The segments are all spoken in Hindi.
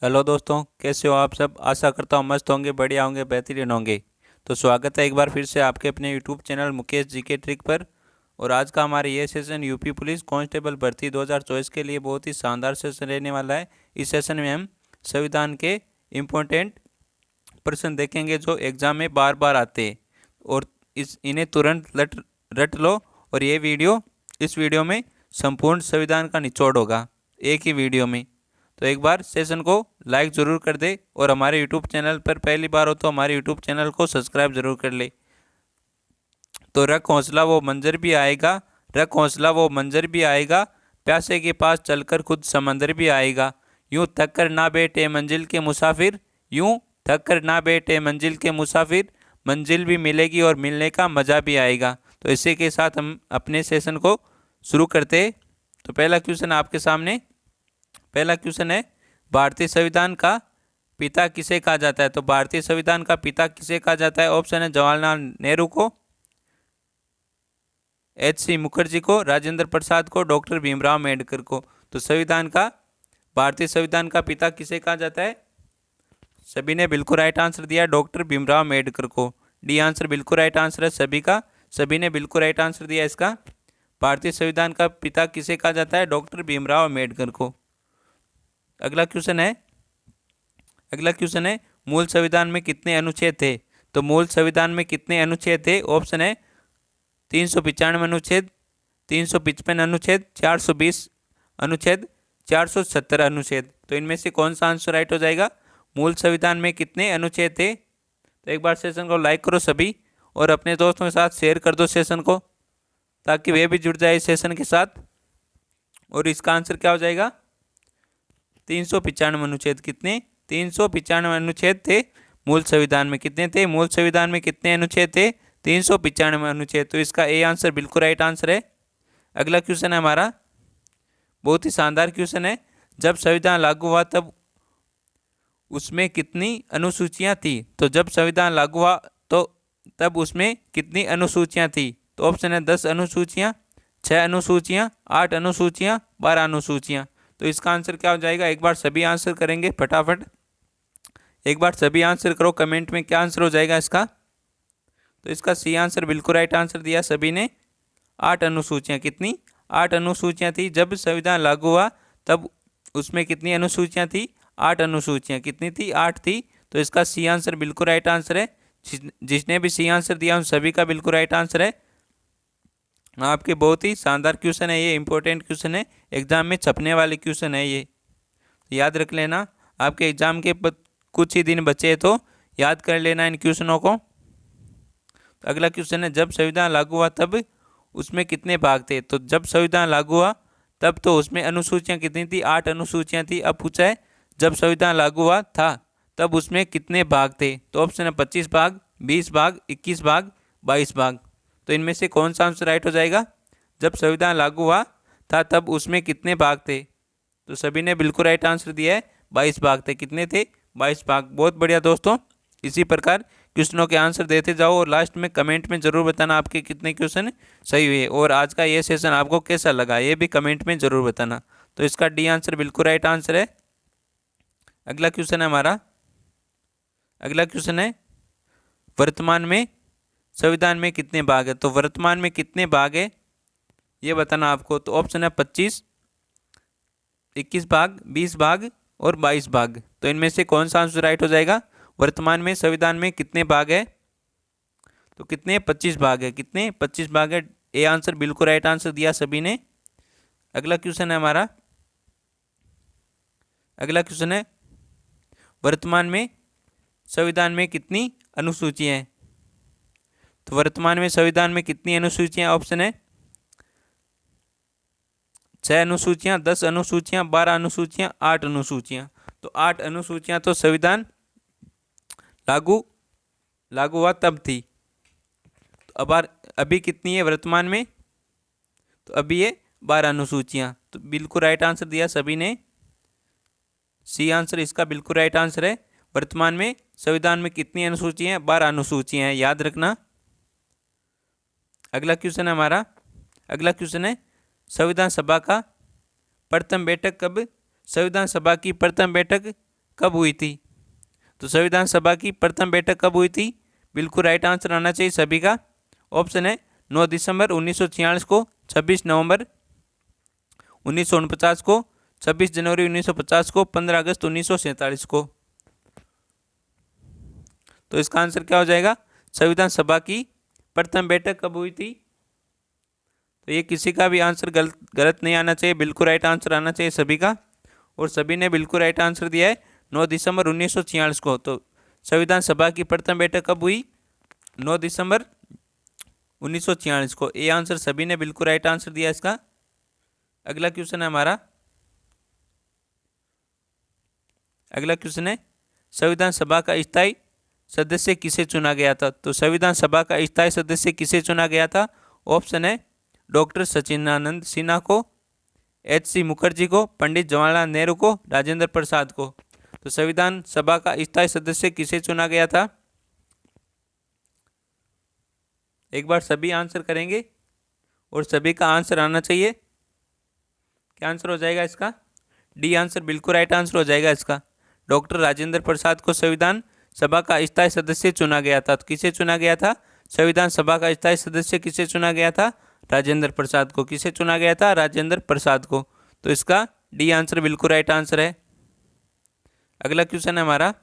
हेलो दोस्तों, कैसे हो आप सब। आशा करता हूँ मस्त होंगे, बढ़िया होंगे, बेहतरीन होंगे। तो स्वागत है एक बार फिर से आपके अपने यूट्यूब चैनल मुकेश जी के ट्रिक पर। और आज का हमारा ये सेशन यूपी पुलिस कांस्टेबल भर्ती 2024 के लिए बहुत ही शानदार सेशन रहने वाला है। इस सेशन में हम संविधान के इम्पोर्टेंट प्रश्न देखेंगे जो एग्जाम में बार बार आते हैं। और इन्हें तुरंत रट लो। और ये वीडियो इस वीडियो में संपूर्ण संविधान का निचोड़ होगा, एक ही वीडियो में। तो एक बार सेशन को लाइक ज़रूर कर दे और हमारे यूट्यूब चैनल पर पहली बार हो तो हमारे यूट्यूब चैनल को सब्सक्राइब ज़रूर कर ले। तो रख हौसला वो मंजर भी आएगा, रख हौसला वो मंजर भी आएगा, प्यासे के पास चलकर खुद समंदर भी आएगा। यूं थक कर ना बैठे मंजिल के मुसाफिर, यूं थक कर ना बैठे मंजिल के मुसाफिर, मंजिल भी मिलेगी और मिलने का मज़ा भी आएगा। तो इसी के साथ हम अपने सेशन को शुरू करते हैं। तो पहला क्वेश्चन आपके सामने। पहला क्वेश्चन है, भारतीय संविधान का पिता किसे कहा जाता है। तो भारतीय संविधान का पिता किसे कहा जाता है। ऑप्शन है जवाहरलाल नेहरू को, एच.सी. मुखर्जी को, राजेंद्र प्रसाद को, डॉक्टर भीमराव अम्बेडकर को। तो भारतीय संविधान का पिता किसे कहा जाता है। सभी ने बिल्कुल राइट आंसर दिया, डॉक्टर भीमराव अम्बेडकर को। डी आंसर बिल्कुल राइट आंसर है सभी का, सभी ने बिल्कुल राइट आंसर दिया इसका। भारतीय संविधान का पिता किसे कहा जाता है, डॉक्टर भीमराव अम्बेडकर को। अगला क्वेश्चन है, मूल संविधान में कितने अनुच्छेद थे। तो मूल संविधान में कितने अनुच्छेद थे। ऑप्शन है 395 अनुच्छेद, 355 अनुच्छेद, 420 अनुच्छेद, 470 अनुच्छेद। तो इनमें से कौन सा आंसर राइट हो जाएगा। मूल संविधान में कितने अनुच्छेद थे। तो एक बार सेशन को लाइक करो सभी और अपने दोस्तों के साथ शेयर कर दो सेशन को, ताकि वे भी जुड़ जाए इस सेशन के साथ। और इसका आंसर क्या हो जाएगा, 395 अनुच्छेद। कितने, 395 अनुच्छेद थे मूल संविधान में। कितने थे मूल संविधान में, कितने अनुच्छेद थे, 395 अनुच्छेद। तो इसका ए आंसर बिल्कुल राइट आंसर है। अगला क्वेश्चन है हमारा, बहुत ही शानदार क्वेश्चन है। जब संविधान लागू हुआ तब उसमें कितनी अनुसूचियां थी। तो जब संविधान लागू हुआ तो तब उसमें कितनी अनुसूचियां थी। तो ऑप्शन है 10 अनुसूचियां, 6 अनुसूचियां, 8 अनुसूचियां, 12 अनुसूचियां। तो इसका आंसर क्या हो जाएगा। एक बार सभी आंसर करेंगे फटाफट, एक बार सभी आंसर करो कमेंट में क्या आंसर हो जाएगा इसका। तो इसका सी आंसर बिल्कुल राइट आंसर दिया सभी ने, 8 अनुसूचियां। कितनी, 8 अनुसूचियां थी। जब संविधान लागू हुआ तब उसमें कितनी अनुसूचियां थी, 8 अनुसूचियां। कितनी थी, 8 थी। तो इसका सी आंसर बिल्कुल राइट आंसर है। जिसने भी सी आंसर दिया उन सभी का बिल्कुल राइट आंसर है। आपके बहुत ही शानदार क्वेश्चन है ये, इंपॉर्टेंट क्वेश्चन है, एग्जाम में छपने वाले क्वेश्चन है ये, याद रख लेना। आपके एग्जाम के कुछ ही दिन बचे तो याद कर लेना इन क्वेश्चनों को। तो अगला क्वेश्चन है, जब संविधान लागू हुआ तब उसमें कितने भाग थे। तो जब संविधान लागू हुआ तब तो उसमें अनुसूचियां कितनी थी, 8 अनुसूचियां थी। अब पूछा है जब संविधान लागू हुआ था तब उसमें कितने भाग थे। तो ऑप्शन है 25 भाग, 20 भाग, 21 भाग, 22 भाग। तो इनमें से कौन सा आंसर राइट हो जाएगा। जब संविधान लागू हुआ था तब उसमें कितने भाग थे। तो सभी ने बिल्कुल राइट आंसर दिया है, 22 भाग थे। कितने थे, 22 भाग। बहुत बढ़िया दोस्तों, इसी प्रकार क्वेश्चनों के आंसर देते जाओ और लास्ट में कमेंट में ज़रूर बताना आपके कितने क्वेश्चन सही हुए और आज का ये सेशन आपको कैसा लगा, ये भी कमेंट में ज़रूर बताना। तो इसका डी आंसर बिल्कुल राइट आंसर है। अगला क्वेश्चन है हमारा, अगला क्वेश्चन है, वर्तमान में संविधान में कितने भाग है। तो वर्तमान में कितने भाग है ये बताना आपको। तो ऑप्शन है 25, 21 भाग, 20 भाग और 22 भाग। तो इनमें से कौन सा आंसर राइट हो जाएगा। वर्तमान में संविधान में कितने भाग है। तो कितने, 25 भाग है। कितने, 25 भाग है। ए आंसर बिल्कुल राइट आंसर दिया सभी ने। अगला क्वेश्चन है हमारा, अगला क्वेश्चन है, वर्तमान में संविधान में कितनी अनुसूचियां हैं। तो वर्तमान में संविधान में कितनी अनुसूचियां। ऑप्शन है 6 अनुसूचियां, 10 अनुसूचियां, 12 अनुसूचियां, 8 अनुसूचियां। तो 8 अनुसूचियां तो संविधान लागू हुआ तब थी। तो अभी कितनी है वर्तमान में। तो अभी ये 12 अनुसूचियां। तो बिल्कुल राइट आंसर दिया सभी ने, सी आंसर इसका बिल्कुल राइट आंसर है। वर्तमान में संविधान में कितनी अनुसूचियां हैं, 12 अनुसूचियां हैं, याद रखना। अगला क्वेश्चन है हमारा, अगला क्वेश्चन है, संविधान सभा का प्रथम बैठक कब। संविधान सभा की प्रथम बैठक कब हुई थी? तो संविधान सभा की प्रथम बैठक कब हुई थी? बिल्कुल राइट आंसर आना चाहिए सभी का। ऑप्शन है 9 दिसंबर 1946 को, 26 नवंबर 1949 को, 26 जनवरी 1950 को, 15 अगस्त 1947 को। तो इसका आंसर क्या हो जाएगा? संविधान सभा की प्रथम बैठक कब हुई थी? तो ये किसी का भी आंसर गलत नहीं आना चाहिए, बिल्कुल राइट आंसर आना चाहिए सभी का। और सभी ने बिल्कुल राइट आंसर दिया है 9 दिसंबर 1946 को। तो संविधान सभा की प्रथम बैठक कब हुई? 9 दिसंबर 1946 को। ये आंसर सभी ने बिल्कुल राइट आंसर दिया इसका। अगला क्वेश्चन है हमारा, अगला क्वेश्चन है संविधान सभा का स्थायी सदस्य किसे चुना गया था? तो संविधान सभा का स्थायी सदस्य किसे चुना गया था? ऑप्शन है डॉक्टर सचिदानंद सिन्हा को, H.C. मुखर्जी को, पंडित जवाहरलाल नेहरू को, राजेंद्र प्रसाद को। तो संविधान सभा का स्थायी सदस्य किसे चुना गया था? एक बार सभी आंसर करेंगे और सभी का आंसर आना चाहिए। क्या आंसर हो जाएगा इसका? डी आंसर बिल्कुल राइट आंसर हो जाएगा इसका। डॉक्टर राजेंद्र प्रसाद को संविधान सभा का स्थायी सदस्य चुना गया था। तो किसे चुना गया था? संविधान सभा का स्थायी सदस्य किसे चुना गया था? राजेंद्र प्रसाद को। किसे चुना गया था? राजेंद्र प्रसाद को। तो इसका डी आंसर बिल्कुल राइट आंसर है। अगला क्वेश्चन है हमारा,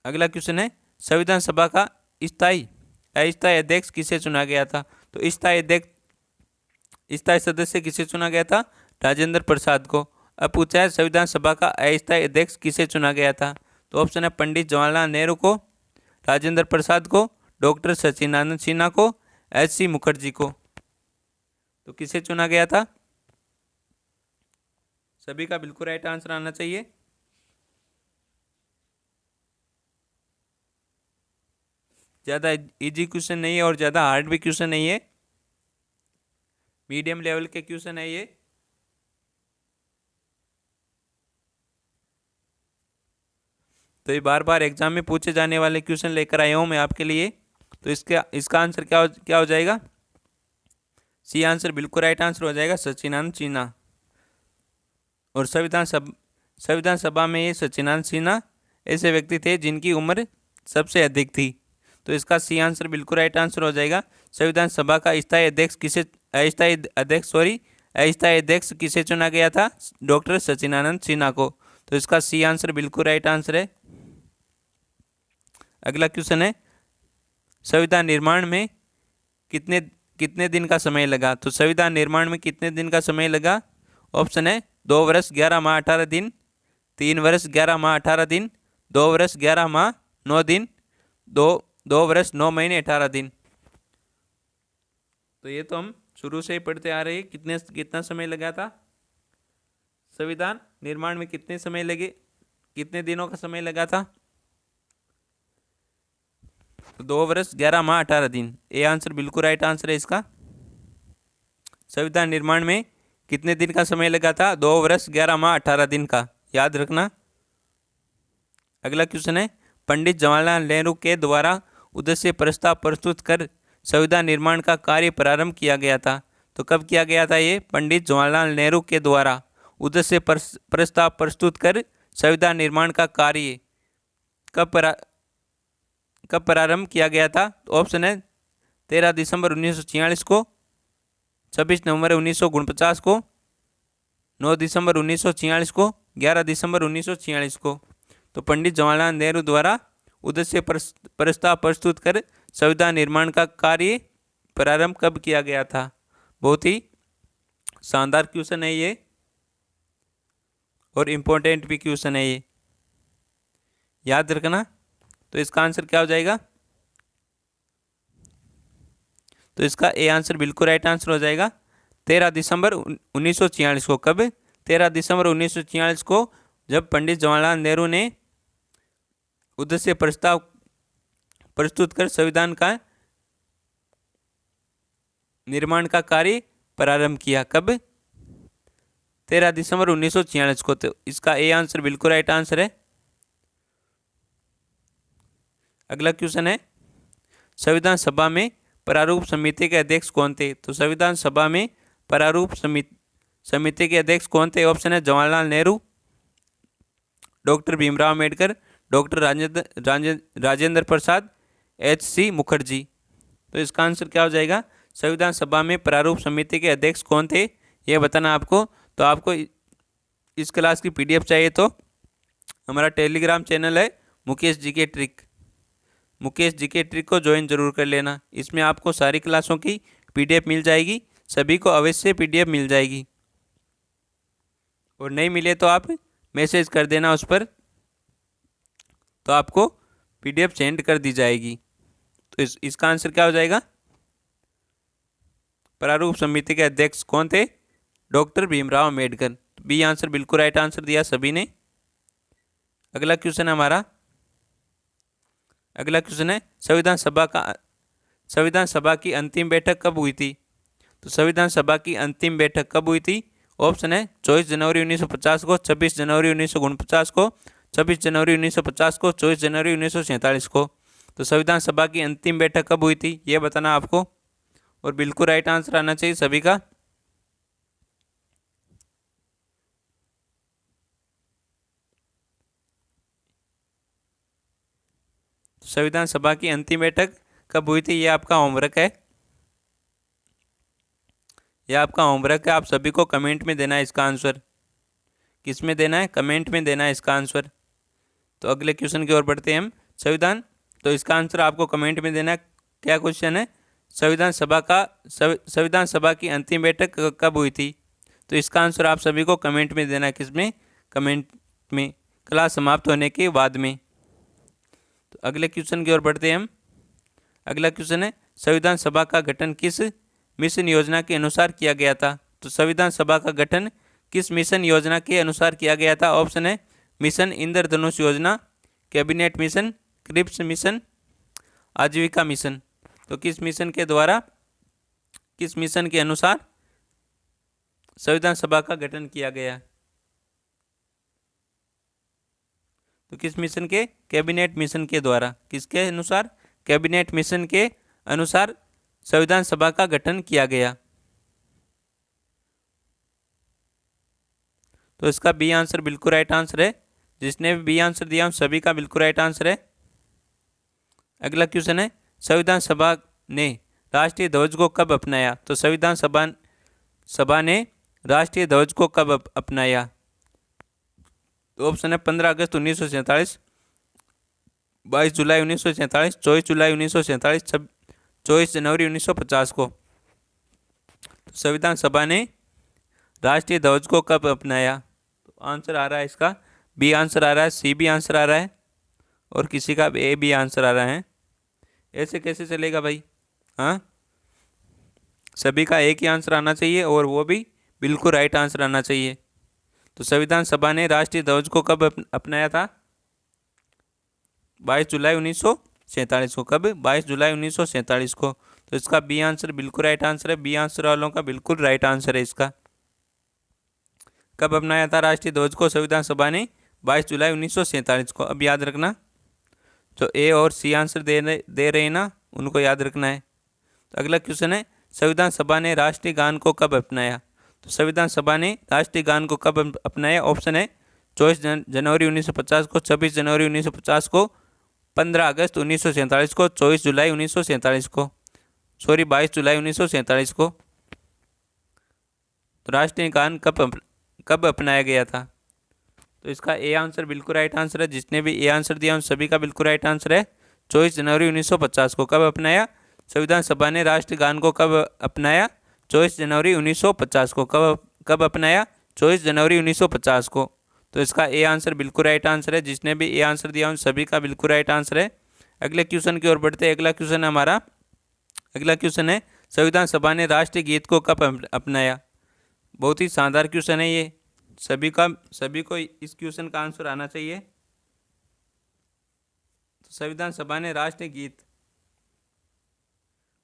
अगला क्वेश्चन है संविधान सभा का स्थायी अस्थायी अध्यक्ष किसे चुना गया था? तो स्थायी सदस्य किसे चुना गया था? राजेंद्र प्रसाद को। अब पूछा है संविधान सभा का अस्थायी अध्यक्ष किसे चुना गया था? तो ऑप्शन है पंडित जवाहरलाल नेहरू को, राजेंद्र प्रसाद को, डॉक्टर सचिदानंद सिन्हा को, H.C. मुखर्जी को। तो किसे चुना गया था? सभी का बिल्कुल राइट आंसर आना चाहिए। ज़्यादा इजी क्वेश्चन नहीं है और ज़्यादा हार्ड भी क्वेश्चन नहीं है, मीडियम लेवल के क्वेश्चन है ये। तो ये बार बार एग्जाम में पूछे जाने वाले क्वेश्चन लेकर आया हूँ मैं आपके लिए। तो इसका आंसर क्या हो जाएगा? सी आंसर बिल्कुल राइट आंसर हो जाएगा, सचिदानंद सिन्हा। और संविधान सभा में ये सचिदानंद सिन्हा ऐसे व्यक्ति थे जिनकी उम्र सबसे अधिक थी। तो इसका सी आंसर बिल्कुल राइट आंसर हो जाएगा। संविधान सभा का अस्थायी अध्यक्ष किसे चुना गया था? डॉक्टर सचिदानंद सिन्हा को। तो इसका सी आंसर बिल्कुल राइट आंसर है। अगला क्वेश्चन है संविधान निर्माण में कितने दिन का समय लगा? तो संविधान निर्माण में कितने दिन का समय लगा? ऑप्शन है 2 वर्ष 11 माह 18 दिन, 3 वर्ष 11 माह 18 दिन, 2 वर्ष 11 माह 9 दिन, 2 वर्ष 9 महीने 18 दिन। तो ये तो हम शुरू से ही पढ़ते आ रहे हैं। कितना समय लगा था संविधान निर्माण में? कितने दिनों का समय लगा था? 2 वर्ष 11 माह 18 दिन। ये आंसर बिल्कुल राइट आंसर है इसका। संविधान निर्माण में कितने दिन का समय लगा था? 2 वर्ष 11 माह 18 दिन का, याद रखना। अगला क्वेश्चन है पंडित जवाहरलाल नेहरू के द्वारा उद्देश्य प्रस्ताव प्रस्तुत कर संविधान निर्माण का कार्य प्रारंभ किया गया था। तो कब किया गया था ये? पंडित जवाहरलाल नेहरू के द्वारा उद्देश्य प्रस्ताव प्रस्तुत कर संविधान निर्माण का कार्य कब प्रारंभ किया गया था? तो ऑप्शन है 13 दिसंबर 1946 को, 26 नवंबर 1949 को, 9 दिसंबर 1946 को, 11 दिसंबर 1946 को। तो पंडित जवाहरलाल नेहरू द्वारा उद्देश्य प्रस्ताव प्रस्तुत कर संविधान निर्माण का कार्य प्रारंभ कब किया गया था? बहुत ही शानदार क्वेश्चन है ये और इम्पोर्टेंट भी क्वेश्चन है ये, याद रखना। तो इसका आंसर क्या हो जाएगा? तो इसका ए आंसर बिल्कुल राइट आंसर हो जाएगा 13 दिसंबर 1946 को। कब? 13 दिसंबर 1946 को, जब पंडित जवाहरलाल नेहरू ने उद्देश्य प्रस्ताव प्रस्तुत कर संविधान का निर्माण का कार्य प्रारंभ किया। कब? 13 दिसंबर 1946 को। तो इसका ए आंसर बिल्कुल राइट आंसर है। अगला क्वेश्चन है संविधान सभा में प्रारूप समिति के अध्यक्ष कौन थे? तो संविधान सभा में प्रारूप समिति के अध्यक्ष कौन थे? ऑप्शन है Jawaharlal Nehru, doctor Bhimrao Ambedkar, doctor Rajendra Prasad, HC Mukherjee. तो इसका आंसर क्या हो जाएगा? संविधान सभा में प्रारूप समिति के अध्यक्ष कौन थे, यह बताना आपको। तो आपको इस क्लास की PDF चाहिए तो हमारा टेलीग्राम चैनल है मुकेश जी के ट्रिक, मुकेश जी के ट्रिक को ज्वाइन जरूर कर लेना। इसमें आपको सारी क्लासों की PDF मिल जाएगी, सभी को अवश्य PDF मिल जाएगी। और नहीं मिले तो आप मैसेज कर देना उस पर, तो आपको PDF सेंड कर दी जाएगी। तो इसका आंसर क्या हो जाएगा? प्रारूप समिति के अध्यक्ष कौन थे? Doctor Bhimrao Ambedkar. B answer बिल्कुल राइट आंसर दिया सभी ने। अगला क्वेश्चन है हमारा, अगला क्वेश्चन है संविधान सभा की अंतिम बैठक कब हुई थी? तो संविधान सभा की अंतिम बैठक कब हुई थी? ऑप्शन है 24 जनवरी 1950 को, 26 जनवरी 1949 को, 26 जनवरी 1950 को, 24 जनवरी 1947 को। तो संविधान सभा की अंतिम बैठक कब हुई थी ये बताना आपको, और बिल्कुल राइट आंसर आना चाहिए सभी का। संविधान सभा की अंतिम बैठक कब हुई थी, ये आपका होमवर्क है, यह आपका होमवर्क है। आप सभी को कमेंट में देना है इसका आंसर। किस में देना है? कमेंट में देना है इसका आंसर। तो अगले क्वेश्चन की ओर बढ़ते हैं हम। संविधान, तो इसका आंसर आपको कमेंट में देना है। क्या क्वेश्चन है? संविधान सभा की अंतिम बैठक कब हुई थी? तो इसका आंसर आप सभी को कमेंट में देना है। किसमें? कमेंट में, क्लास समाप्त होने के बाद में। तो अगले क्वेश्चन की ओर बढ़ते हैं हम। अगला क्वेश्चन है संविधान सभा का गठन किस मिशन योजना के अनुसार किया गया था? तो संविधान सभा का गठन किस मिशन योजना के अनुसार किया गया था? ऑप्शन है मिशन इंद्रधनुष योजना, कैबिनेट मिशन, क्रिप्स मिशन, आजीविका मिशन। तो किस मिशन के द्वारा, किस मिशन के अनुसार संविधान सभा का गठन किया गया? तो किस मिशन के? कैबिनेट मिशन के द्वारा। किसके अनुसार? कैबिनेट मिशन के अनुसार संविधान सभा का गठन किया गया। तो इसका बी आंसर बिल्कुल राइट आंसर है। जिसने भी बी आंसर दिया उन सभी का बिल्कुल राइट आंसर है। अगला क्वेश्चन है संविधान सभा ने राष्ट्रीय ध्वज को कब अपनाया? तो संविधान सभा ने राष्ट्रीय ध्वज को कब अपनाया? तो ऑप्शन है 15 अगस्त 1947, 22 जुलाई 1947, 24 जुलाई 1947, 24 जनवरी 1950 को। तो संविधान सभा ने राष्ट्रीय ध्वज को कब अपनाया? तो आंसर आ रहा है इसका बी आंसर आ रहा है, सी भी आंसर आ रहा है, और किसी का ए भी आंसर आ रहा है। ऐसे कैसे चलेगा भाई? हाँ, सभी का एक ही आंसर आना चाहिए और वो भी बिल्कुल राइट आंसर आना चाहिए। तो संविधान सभा ने राष्ट्रीय ध्वज को कब अपनाया था? 22 जुलाई 1947 को। कब? 22 जुलाई 1947 को। तो इसका बी आंसर बिल्कुल राइट आंसर है। बी आंसर वालों का बिल्कुल राइट आंसर है इसका। कब अपनाया था राष्ट्रीय ध्वज को संविधान सभा ने? 22 जुलाई 1947 को। अब याद रखना, जो ए और सी आंसर दे रहे हैं ना, उनको याद रखना है। तो अगला क्वेश्चन है संविधान सभा ने राष्ट्रीय गान को कब अपनाया? तो संविधान सभा ने राष्ट्रीय गान को कब अपनाया? ऑप्शन है 24 जनवरी 1950 को, 26 जनवरी 1950 को, 15 अगस्त 1947 को, 24 जुलाई 1947 को, 22 जुलाई 1947 को। तो राष्ट्रीय गान कब अपनाया गया था? तो इसका ए आंसर बिल्कुल राइट आंसर है। जिसने भी ए आंसर दिया उन सभी का बिल्कुल राइट आंसर है। 24 जनवरी 1950 को। कब अपनाया? संविधान सभा ने राष्ट्रीय गान को कब अपनाया? 24 जनवरी 1950 को। कब अपनाया? 24 जनवरी 1950 को। तो इसका ए आंसर बिल्कुल राइट आंसर है। जिसने भी ए आंसर दिया उन सभी का बिल्कुल राइट आंसर है। अगले क्वेश्चन की ओर बढ़ते हैं। अगला क्वेश्चन है हमारा, अगला क्वेश्चन है संविधान सभा ने राष्ट्रीय गीत को कब अपनाया? बहुत ही शानदार क्वेश्चन है ये। सभी को इस क्वेश्चन का आंसर आना चाहिए। तो संविधान सभा ने राष्ट्रीय गीत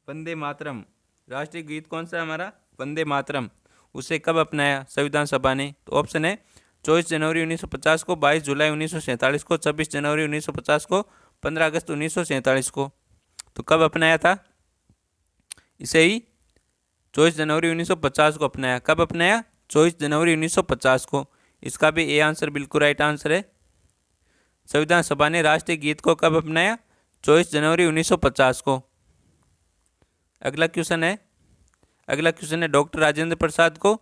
वंदे मातरम, राष्ट्रीय गीत कौन सा है हमारा? वंदे मातरम, उसे कब अपनाया संविधान सभा ने? तो ऑप्शन है 24 जनवरी 1950 को, 22 जुलाई 1947 को, 26 जनवरी 1950 को, 15 अगस्त 1947 को। तो कब अपनाया था इसे ही? 24 जनवरी 1950 को अपनाया। कब अपनाया? 24 जनवरी 1950 को। इसका भी ए आंसर बिल्कुल राइट आंसर है। संविधान सभा ने राष्ट्रीय गीत को कब अपनाया? 24 जनवरी 1950 को। अगला क्वेश्चन है डॉक्टर राजेंद्र प्रसाद को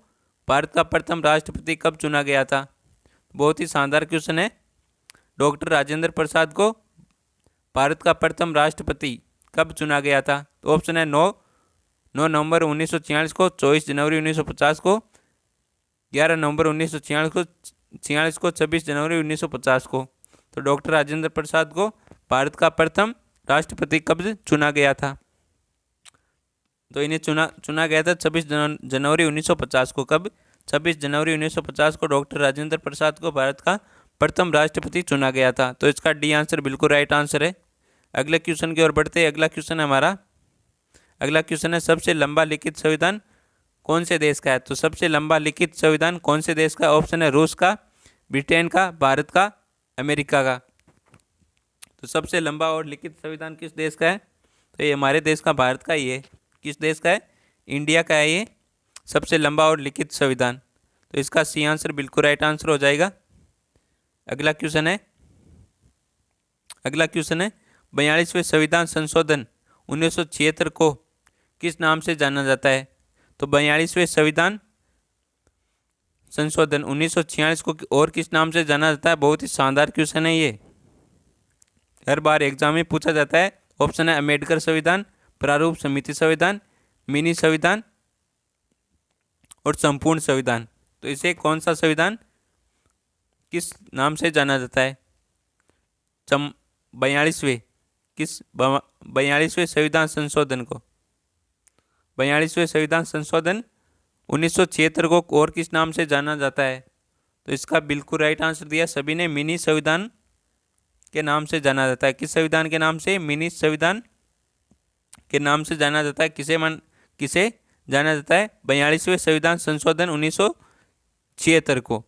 भारत का प्रथम राष्ट्रपति कब चुना गया था? बहुत ही शानदार क्वेश्चन है। डॉक्टर राजेंद्र प्रसाद को भारत का प्रथम राष्ट्रपति कब चुना गया था? तो ऑप्शन है 9 नवंबर 1946 को, 24 जनवरी 1950 को, 11 नवंबर 1946 को, 26 जनवरी 1950 को। तो डॉक्टर राजेंद्र प्रसाद को भारत का प्रथम राष्ट्रपति कब चुना गया था? तो इन्हें चुना गया था 26 जनवरी 1950 को। कब? 26 जनवरी 1950 को डॉक्टर राजेंद्र प्रसाद को भारत का प्रथम राष्ट्रपति चुना गया था। तो इसका डी आंसर बिल्कुल राइट आंसर है। अगले क्वेश्चन की ओर बढ़ते हैं। अगला क्वेश्चन है सबसे लंबा लिखित संविधान कौन से देश का है? तो सबसे लंबा लिखित संविधान कौन से देश का? ऑप्शन है रूस का, ब्रिटेन का, भारत का, अमेरिका का। तो सबसे लंबा और लिखित संविधान किस देश का है? तो ये हमारे देश का, भारत का ही है। किस देश का है? इंडिया का है ये सबसे लंबा और लिखित संविधान। तो इसका सी आंसर बिल्कुल राइट आंसर हो जाएगा। अगला क्वेश्चन है 42वें संविधान संशोधन 1976 को किस नाम से जाना जाता है? तो 42वें संविधान संशोधन 1946 को और किस नाम से जाना जाता है? बहुत ही शानदार क्वेश्चन है ये, हर बार एग्जाम में पूछा जाता है। ऑप्शन है अम्बेडकर संविधान, प्रारूप समिति संविधान, मिनी संविधान और संपूर्ण संविधान। तो इसे कौन सा संविधान किस नाम से जाना जाता है? 42वें संविधान संशोधन को 42वें संविधान संशोधन 1976 को और किस नाम से जाना जाता है? तो इसका बिल्कुल राइट आंसर दिया सभी ने, मिनी संविधान के नाम से जाना जाता है। किस संविधान के नाम से? मिनी संविधान के नाम से जाना जाता है। किसे जाना जाता है? 42वें संविधान संशोधन 1976 को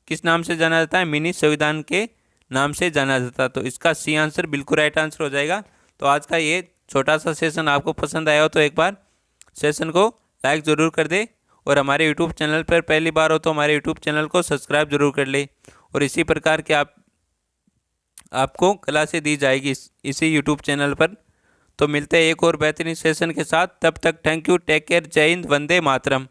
किस नाम से जाना जाता है? मिनी संविधान के नाम से जाना जाता है। तो इसका सी आंसर बिल्कुल राइट आंसर हो जाएगा। तो आज का ये छोटा सा सेशन आपको पसंद आया हो तो एक बार सेशन को लाइक ज़रूर कर दे, और हमारे यूट्यूब चैनल पर पहली बार हो तो हमारे यूट्यूब चैनल को सब्सक्राइब जरूर कर ले। और इसी प्रकार के आपको क्लासें दी जाएगी इसी यूट्यूब चैनल पर। तो मिलते हैं एक और बेहतरीन सेशन के साथ, तब तक थैंक यू, टेक केयर, जय हिंद, वंदे मातरम।